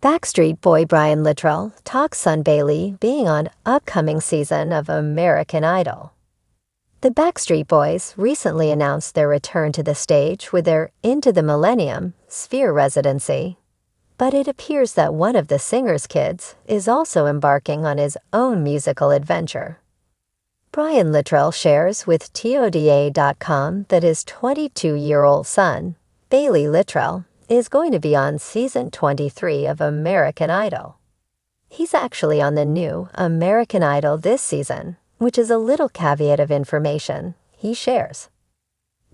Backstreet boy Brian Littrell talks son Baylee being on upcoming season of American Idol. The Backstreet Boys recently announced their return to the stage with their Into the Millennium Sphere residency, but it appears that one of the singer's kids is also embarking on his own musical adventure. Brian Littrell shares with TODA.com that his 22-year-old son, Baylee Littrell, is going to be on season 23 of American Idol. He's actually on the new American Idol this season, which is a little caveat of information he shares.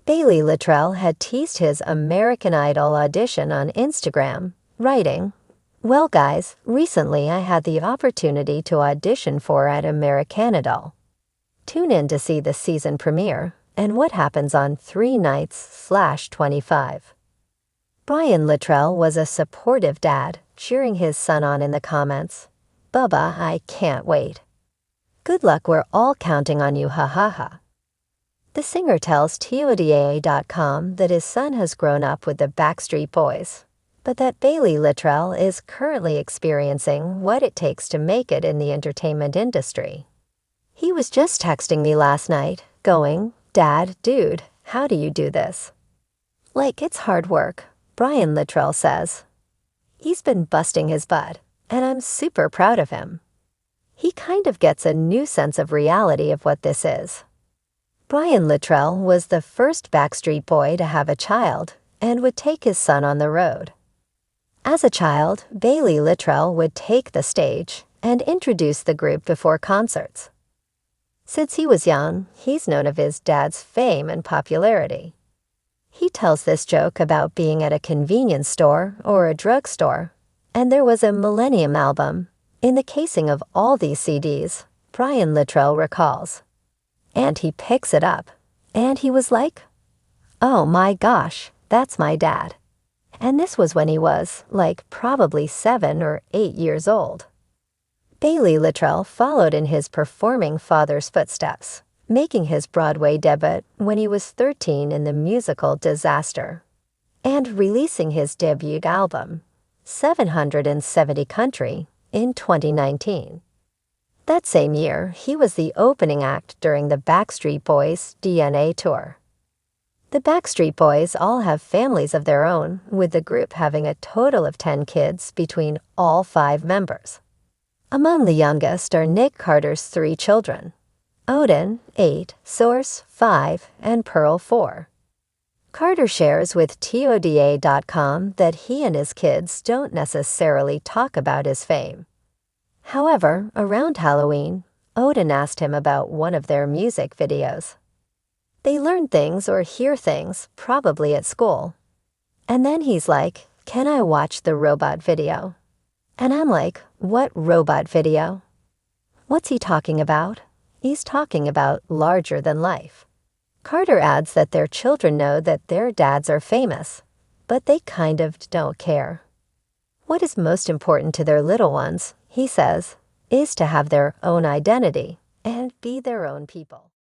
Baylee Littrell had teased his American Idol audition on Instagram, writing, "Well guys, recently I had the opportunity to audition for at American Idol. Tune in to see the season premiere and what happens on 3 nights/25. Brian Littrell was a supportive dad, cheering his son on in the comments. "Bubba, I can't wait. Good luck, we're all counting on you, ha ha ha." The singer tells TODA.com that his son has grown up with the Backstreet Boys, but that Baylee Littrell is currently experiencing what it takes to make it in the entertainment industry. "He was just texting me last night, going, 'Dad, dude, how do you do this?' Like, it's hard work," Brian Littrell says. "He's been busting his butt, and I'm super proud of him. He kind of gets a new sense of reality of what this is." Brian Littrell was the first Backstreet boy to have a child and would take his son on the road. As a child, Baylee Littrell would take the stage and introduce the group before concerts. Since he was young, he's known of his dad's fame and popularity. He tells this joke about being at a convenience store or a drugstore, and there was a Millennium album in the casing of all these CDs, Brian Littrell recalls. And he picks it up, and he was like, "Oh my gosh, that's my dad." And this was when he was, like, probably 7 or 8 years old. Baylee Littrell followed in his performing father's footsteps, making his Broadway debut when he was 13 in the musical Disaster, and releasing his debut album, 770 Country, in 2019. That same year, he was the opening act during the Backstreet Boys' DNA tour. The Backstreet Boys all have families of their own, with the group having a total of 10 kids between all 5 members. Among the youngest are Nick Carter's 3 children, Odin, 8, Source, 5, and Pearl, 4. Carter shares with TODA.com that he and his kids don't necessarily talk about his fame. However, around Halloween, Odin asked him about one of their music videos. They learn things or hear things, probably at school. And then he's like, "Can I watch the robot video?" And I'm like, "What robot video?" What's he talking about? He's talking about larger than life. Carter adds that their children know that their dads are famous, but they kind of don't care. What is most important to their little ones, he says, is to have their own identity and be their own people.